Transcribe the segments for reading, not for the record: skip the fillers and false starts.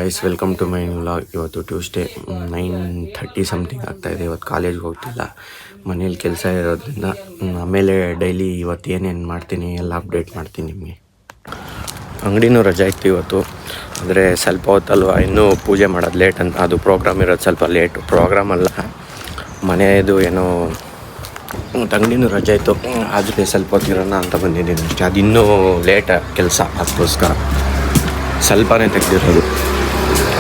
Guys, welcome to my vlog. ಇವತ್ತು Tuesday 9:30 something ಆಗ್ತಾಯಿದೆ. ಇವತ್ತು ಕಾಲೇಜ್ಗೆ ಹೋಗ್ತಿಲ್ಲ, ಮನೇಲಿ ಕೆಲಸ ಇರೋದ್ರಿಂದ. ಆಮೇಲೆ ಡೈಲಿ ಇವತ್ತು ಏನೇನು ಮಾಡ್ತೀನಿ ಎಲ್ಲ ಅಪ್ಡೇಟ್ ಮಾಡ್ತೀನಿ ನಿಮಗೆ. ಅಂಗಡಿನೂ ರಜೆ ಇತ್ತು ಇವತ್ತು, ಆದರೆ ಸ್ವಲ್ಪ ಹೊತ್ತಲ್ವ ಇನ್ನೂ ಪೂಜೆ ಮಾಡೋದು ಲೇಟ್ ಅಂತ. ಅದು ಪ್ರೋಗ್ರಾಮ್ ಇರೋದು ಸ್ವಲ್ಪ ಲೇಟು. ಪ್ರೋಗ್ರಾಮ್ ಅಲ್ಲ, ಮನೆಯದು ಏನೋ ಅಂಗಡಿನೂ ರಜೆ ಇತ್ತು, ಆದರೆ ಸ್ವಲ್ಪ ಹೊತ್ತಿರೋಣ ಅಂತ ಬಂದಿದ್ದೀನಿ ಅಷ್ಟೇ. ಅದು ಇನ್ನೂ ಲೇಟ್ ಕೆಲಸ, ಅದಕ್ಕೋಸ್ಕರ ಸ್ವಲ್ಪನೇ ತೆಗೆದಿರೋದು,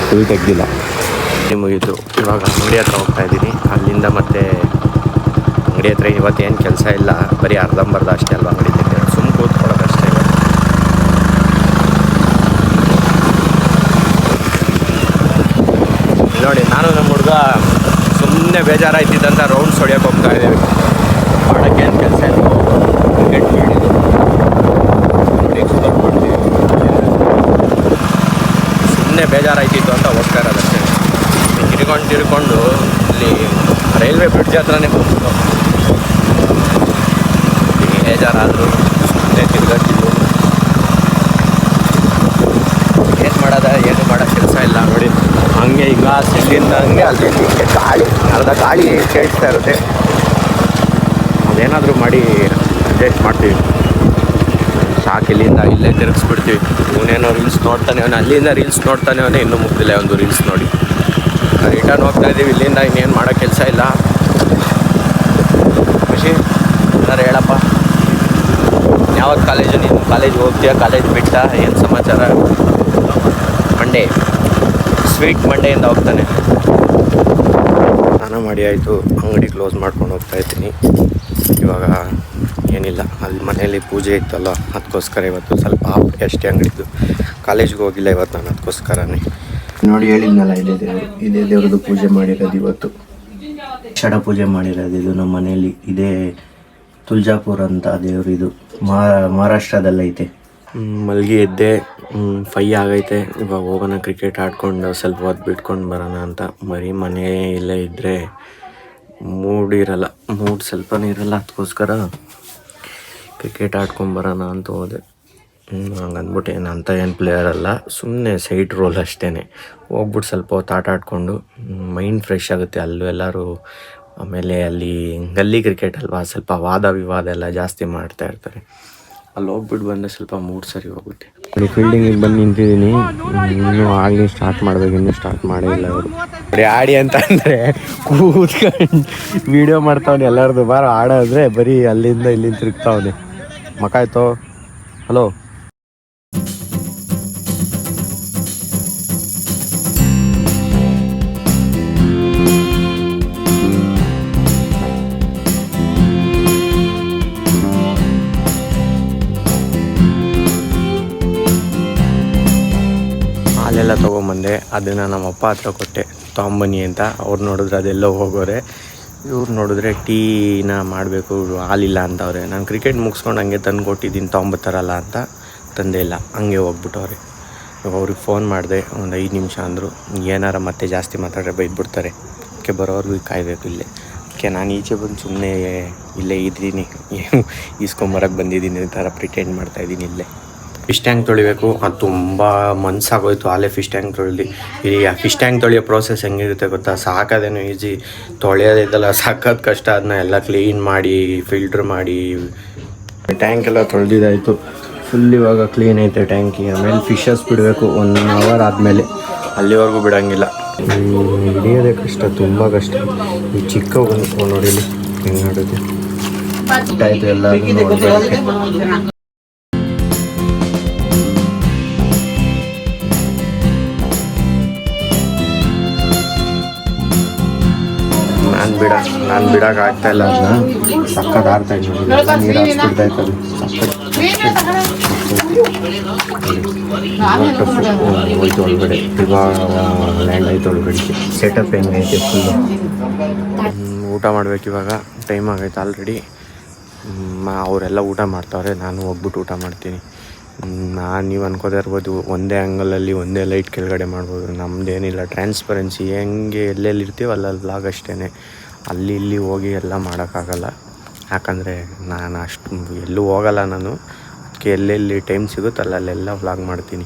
ಫುಲ್ ತೆಗ್ದಿಲ್ಲ. ಮುಗೀತು. ಇವಾಗ ಅಂಗಡಿ ಹತ್ರ ಹೋಗ್ತಾಯಿದ್ದೀನಿ. ಅಲ್ಲಿಂದ ಮತ್ತೆ ಅಂಗಡಿ ಹತ್ರ ಇವತ್ತೇನು ಕೆಲಸ ಇಲ್ಲ, ಬರೀ ಅರ್ಧಂಬರ್ಧ ಅಷ್ಟೇ ಅಲ್ವಾ ಅಂಗಡಿ ತೆಗೆದು, ಸುಮ್ಮನೆ ಕೂತ್ಕೊಳ್ಳೋದು ಅಷ್ಟೇ. ನೋಡಿ, ನಾನು ನಮ್ಮ ಹುಡುಗ ಸುಮ್ಮನೆ ಬೇಜಾರಾಯ್ತಿದ್ದಂತ ರೌಂಡ್ಸ್ ಹೊಡಿಯೋಕೆ ಹೋಗ್ತಾ ಇದ್ದೀವಿ. ಮಾಡೋಕ್ಕೆ ಏನು ಕೆಲಸ ಇಲ್ಲ, ಕ್ರಿಕೆಟ್ ಫೀಲ್ಡ್ ನೋಡಿ ಎಕ್ಸ್ಪ್ಲೋರ್ ಮಾಡ್ತೀವಿ. ಸುಮ್ಮನೆ ಬೇಜಾರಾಯ್ತಿತ್ತು ಅಂತ ಹೋಗ್ತಾ ಇರೋದಷ್ಟೇ. ತಿರ್ಕೊಂಡು ಇಲ್ಲಿ ರೈಲ್ವೆ ಬ್ರಿಡ್ಜ್ ಹತ್ರನೇ ಹೋಗ್ಬಿಟ್ಟು ಬೇಜಾರಾದರೂ ಸುಮ್ಮನೆ ತಿರ್ಗಾಡ್ತಿದ್ವು. ಏನು ಏನು ಮಾಡೋ ಕೆಲಸ ಇಲ್ಲ ನೋಡಿ. ಹಂಗೆ ಈಗ ಸಿಟ್ಟಿಂದ ಹಂಗೆ ಅಲ್ಲಿ ಗಾಳಿ, ಅರ್ಧ ಗಾಳಿ ಕೇಳಿಸ್ತಾ ಇರುತ್ತೆ. ಅದೇನಾದರೂ ಮಾಡಿ ಅಡ್ಜಸ್ಟ್ ಮಾಡ್ತೀವಿ. ಸಾಕು, ಇಲ್ಲಿಂದ ಇಲ್ಲೇ ತಿರುಗಿಸ್ಬಿಡ್ತೀವಿ. ಇವನೇನೋ ರೀಲ್ಸ್ ನೋಡ್ತಾನೆ, ಅವನು ಅಲ್ಲಿಂದ ರೀಲ್ಸ್ ನೋಡ್ತಾನೆ, ಅವನೇ ಇನ್ನೂ ಮುಗ್ದಿಲ್ಲ ಒಂದು ರೀಲ್ಸ್ ನೋಡಿ. ರಿಟರ್ನ್ ಹೋಗ್ತಾ ಇದ್ದೀವಿ. ಇಲ್ಲಿಂದ ಇನ್ನೇನು ಮಾಡೋ ಕೆಲಸ ಇಲ್ಲ. ಖುಷಿ ಏನಾರು ಹೇಳಪ್ಪ, ಯಾವತ್ತು ಕಾಲೇಜು? ನೀನು ಕಾಲೇಜ್ಗೆ ಹೋಗ್ತೀಯ, ಕಾಲೇಜ್ ಬಿಟ್ಟ? ಏನು ಸಮಾಚಾರ? ಮಂಡೇ, ಸ್ವೀಟ್ ಮಂಡೆಯಿಂದ ಹೋಗ್ತಾನೆ. ಸ್ನಾನ ಮಾಡಿ ಆಯಿತು, ಅಂಗಡಿ ಕ್ಲೋಸ್ ಮಾಡ್ಕೊಂಡು ಹೋಗ್ತಾಯಿದ್ದೀನಿ. ಇವಾಗ ಏನಿಲ್ಲ, ಅಲ್ಲಿ ಮನೆಯಲ್ಲಿ ಪೂಜೆ ಇತ್ತಲ್ಲ, ಅದಕ್ಕೋಸ್ಕರ ಇವತ್ತು ಸ್ವಲ್ಪ ಅಷ್ಟೇ ಅಂಗಡಿದ್ದು. ಕಾಲೇಜ್ಗೆ ಹೋಗಿಲ್ಲ ಇವತ್ತು ನಾನು, ಅದಕ್ಕೋಸ್ಕರನೇ. ನೋಡಿ, ಹೇಳಿದ್ನಲ್ಲ, ಇದೇ ದೇವ್ರದ್ದು ಪೂಜೆ ಮಾಡಿರೋದು ಇವತ್ತು. ಷಡ ಪೂಜೆ ಮಾಡಿರೋದು ಇದು ನಮ್ಮ ಮನೆಯಲ್ಲಿ. ಇದೇ ತುಳಜಾಪುರ ಅಂತ ದೇವರು, ಇದು ಮಹಾರಾಷ್ಟ್ರದಲ್ಲೈತೆ. ಮಲ್ಗಿ ಎದ್ದೆ, 5 ಆಗೈತೆ. ಇವಾಗ ಹೋಗೋಣ ಕ್ರಿಕೆಟ್ ಆಡ್ಕೊಂಡು ಸ್ವಲ್ಪ ಹೊತ್ತು ಬಿಟ್ಕೊಂಡು ಬರೋಣ ಅಂತ. ಬರೀ ಮನೆಯಲ್ಲೇ ಇದ್ದರೆ ಮೂಡ್ ಸ್ವಲ್ಪನೇ ಇರಲ್ಲ, ಅದಕ್ಕೋಸ್ಕರ ಕ್ರಿಕೆಟ್ ಆಡ್ಕೊಂಬರೋಣ ಅಂತ ಹೋದೆ. ಹಂಗೆ ಅಂದ್ಬಿಟ್ಟು ಏನು ಪ್ಲೇಯರ್ ಅಲ್ಲ, ಸುಮ್ಮನೆ ಸೈಡ್ ರೋಲ್ ಅಷ್ಟೇ. ಹೋಗ್ಬಿಟ್ಟು ಸ್ವಲ್ಪ ಹೊತ್ತು ಆಟ ಆಡಿಕೊಂಡು ಮೈಂಡ್ ಫ್ರೆಶ್ ಆಗುತ್ತೆ. ಅಲ್ಲೂ ಎಲ್ಲರೂ, ಆಮೇಲೆ ಅಲ್ಲಿ ಗಲ್ಲಿ ಕ್ರಿಕೆಟ್ ಅಲ್ವಾ, ಸ್ವಲ್ಪ ವಾದ ವಿವಾದ ಎಲ್ಲ ಜಾಸ್ತಿ ಮಾಡ್ತಾ ಇರ್ತಾರೆ. ಅಲ್ಲಿ ಹೋಗ್ಬಿಟ್ಟು ಬಂದರೆ ಸ್ವಲ್ಪ ಮೂಡ್ ಸರಿ ಹೋಗುತ್ತೆ. ಫೀಲ್ಡಿಂಗಿಗೆ ಬಂದು ನಿಂತಿದ್ದೀನಿ. ಇನ್ನೂ ಆಗಲಿ ಸ್ಟಾರ್ಟ್ ಮಾಡಬೇಕು, ಇನ್ನೂ ಸ್ಟಾರ್ಟ್ ಮಾಡೇ ಇಲ್ಲ ಅವರು. ಬರೀ ಆಡಿ ಅಂತ ಅಂದರೆ ಕೂತ್ಕೊಂಡು ವೀಡಿಯೋ ಮಾಡ್ತಾವನೆ ಎಲ್ಲರದು. ಬಾರ ಆಡೋದ್ರೆ ಬರೀ ಅಲ್ಲಿಂದ ಇಲ್ಲಿಂದ ತಿರುಗ್ತಾವನೆ. ಮಕಾಯ್ತೋ, ಹಲೋ. ಹಾಲೆಲ್ಲ ತೊಗೊಂಬಂದೆ, ಅದನ್ನು ನಮ್ಮ ಅಪ್ಪ ಹತ್ರ ಕೊಟ್ಟೆ, ತೊಗೊಂಬನ್ನಿ ಅಂತ. ಅವ್ರು ನೋಡಿದ್ರೆ ಅದೆಲ್ಲೋ ಹೋಗೋರೆ, ಇವ್ರು ನೋಡಿದ್ರೆ ಟೀನ ಮಾಡಬೇಕು, ಹಾಲಿಲ್ಲ ಅಂತವ್ರೆ. ನಾನು ಕ್ರಿಕೆಟ್ ಮುಗಿಸ್ಕೊಂಡು ಹಂಗೆ ತಂದು ಕೊಟ್ಟಿದ್ದೀನಿ, ತೊಗೊಂಬತ್ತಾರಲ್ಲ ಅಂತ ತಂದೆ ಇಲ್ಲ, ಹಂಗೆ ಹೋಗ್ಬಿಟ್ಟವ್ರೆ. ಇವಾಗ ಅವ್ರಿಗೆ ಫೋನ್ ಮಾಡಿದೆ, ಒಂದು 5 ನಿಮಿಷ ಅಂದರು. ಏನಾರ ಮತ್ತೆ ಜಾಸ್ತಿ ಮಾತಾಡ್ರೆ ಬೈದ್ಬಿಡ್ತಾರೆ, ಅದಕ್ಕೆ ಬರೋವ್ರಿಗೂ ಕಾಯಬೇಕು ಇಲ್ಲೇ. ಅದಕ್ಕೆ ನಾನು ಈಚೆ ಬಂದು ಸುಮ್ಮನೆ ಇಲ್ಲೇ ಇದ್ದೀನಿ, ಈಸ್ಕೊಂಬರಕ್ಕೆ ಬಂದಿದ್ದೀನಿ ಈ ಥರ ಪ್ರಿಟೆಂಡ್ ಮಾಡ್ತಾಯಿದ್ದೀನಿ ಇಲ್ಲೇ. ಫಿಶ್ ಟ್ಯಾಂಕ್ ತೊಳಿಬೇಕು, ಅದು ತುಂಬ ಮನಸ್ಸಾಗೋಯ್ತು. ಅಲ್ಲೇ ಫಿಶ್ ಟ್ಯಾಂಕ್ ತೊಳೆದು. ಈ ಫಿಶ್ ಟ್ಯಾಂಕ್ ತೊಳೆಯೋ ಪ್ರೋಸೆಸ್ ಹೆಂಗಿರುತ್ತೆ ಗೊತ್ತಾ? ಸಾಕೋದೇನು ಈಸಿ, ತೊಳೆಯೋದಿದ್ದಲ್ಲ ಸಖತ್ ಕಷ್ಟ. ಅದನ್ನ ಎಲ್ಲ ಕ್ಲೀನ್ ಮಾಡಿ, ಫಿಲ್ಟ್ರ್ ಮಾಡಿ, ಟ್ಯಾಂಕ್ ಎಲ್ಲ ತೊಳೆದಿದ್ದಾಯಿತು ಫುಲ್. ಇವಾಗ ಕ್ಲೀನ್ ಐತೆ ಟ್ಯಾಂಕಿ. ಆಮೇಲೆ ಫಿಶಸ್ ಬಿಡಬೇಕು 1 ಅವರ್ ಆದಮೇಲೆ, ಅಲ್ಲಿವರೆಗೂ ಬಿಡೋಂಗಿಲ್ಲ. ಹಿಡಿಯೋದೇ ಕಷ್ಟ, ತುಂಬ ಕಷ್ಟ. ಈ ಚಿಕ್ಕ ನೋಡಿ ಹೆಂಗೆ ಆಡೋದು ಆಯಿತು ಎಲ್ಲ ನೋಡಬೇಕು. ನಾನು ಬಿಡೋಕೆ ಆಗ್ತಾಯಿಲ್ಲ, ಅದನ್ನ ಸಕ್ಕತ್ ಆಡ್ತಾಯಿದ್ದು. ನೀರು ಹಾಕ್ಸ್ಬಿಡ್ತಾಯಿತ್ತು ಅದು ಹೋಯ್ತು ಒಳಗಡೆ. ಇವಾಗ ಲ್ಯಾಂಡ್ ಆಯ್ತು ಒಳಗಡೆ. ಸೆಟಪ್ ಹೆಂಗೈತೆ ಫುಲ್ಲು. ಊಟ ಮಾಡಬೇಕು ಇವಾಗ, ಟೈಮ್ ಆಗೈತೆ ಆಲ್ರೆಡಿ. ಅವರೆಲ್ಲ ಊಟ ಮಾಡ್ತಾವ್ರೆ, ನಾನು ಹೋಗ್ಬಿಟ್ಟು ಊಟ ಮಾಡ್ತೀನಿ. ನೀವು ಅನ್ಕೋತಾ ಇರ್ಬೋದು, ಒಂದೇ ಆ್ಯಂಗಲಲ್ಲಿ ಒಂದೇ ಲೈಟ್ ಕೆಳಗಡೆ ಮಾಡ್ಬೋದು. ನಮ್ಮದೇನಿಲ್ಲ, ಟ್ರಾನ್ಸ್ಪರೆನ್ಸಿ ಹೆಂಗೆ ಎಲ್ಲೆಲ್ಲಿ ಇರ್ತೀವೋ ಅಲ್ಲಲ್ಲಿ ವ್ಲಾಗ್ ಅಷ್ಟೇ. ಅಲ್ಲಿ ಇಲ್ಲಿ ಹೋಗಿ ಎಲ್ಲ ಮಾಡೋಕ್ಕಾಗಲ್ಲ, ಯಾಕಂದರೆ ನಾನು ಅಷ್ಟು ಎಲ್ಲೂ ಹೋಗಲ್ಲ ನಾನು. ಅದಕ್ಕೆ ಎಲ್ಲೆಲ್ಲಿ ಟೈಮ್ ಸಿಗುತ್ತಲ್ಲ ಅಲ್ಲೆಲ್ಲ ವ್ಲಾಗ್ ಮಾಡ್ತೀನಿ.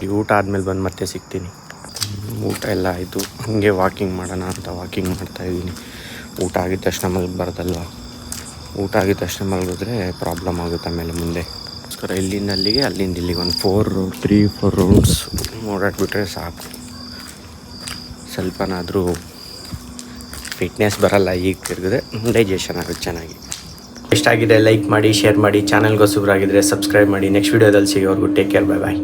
ಈ ಊಟ ಆದಮೇಲೆ ಬಂದು ಮತ್ತೆ ಸಿಗ್ತೀನಿ. ಊಟ ಎಲ್ಲ ಆಯಿತು, ಹಾಗೆ ವಾಕಿಂಗ್ ಮಾಡೋಣ ಅಂತ ವಾಕಿಂಗ್ ಮಾಡ್ತಾಯಿದ್ದೀನಿ. ಊಟ ಆಗಿದ ತಕ್ಷಣ ಮಲಗಬಾರ್ದಲ್ವ, ಊಟ ಆಗಿದ ತಕ್ಷಣ ಮಲಗಿದ್ರೆ ಪ್ರಾಬ್ಲಮ್ ಆಗುತ್ತೆ ಆಮೇಲೆ ಮುಂದೆ. ಅದಕ್ಕೋಸ್ಕರ ಇಲ್ಲಿಂದ ಅಲ್ಲಿಗೆ, ಅಲ್ಲಿಂದ ಇಲ್ಲಿಗೆ ಒಂದು 3-4 ರೌಂಡ್ಸ್ ಓಡಾಡ್ಬಿಟ್ರೆ ಸಾಕು. ಸ್ವಲ್ಪನಾದರೂ ಫಿಟ್ನೆಸ್ ಬರಲ್ಲ, ಈಗ ತಿರುಗಿದ್ರೆ ಡೈಜೆಷನ್ ಆಗುತ್ತೆ ಚೆನ್ನಾಗಿ. ಇಷ್ಟ ಆಗಿದೆ ಲೈಕ್ ಮಾಡಿ, ಶೇರ್ ಮಾಡಿ, ಚಾನಲ್ಗೆ ಹೊಸಬ್ರಾಗಿದ್ದರೆ ಸಬ್ಸ್ಕ್ರೈಬ್ ಮಾಡಿ. ನೆಕ್ಸ್ಟ್ ವೀಡಿಯೋದಲ್ಲಿ ಸಿಗೋವರೆಗೂ ಟೇಕ್ ಕೇರ್, ಬೈ ಬಾಯ್.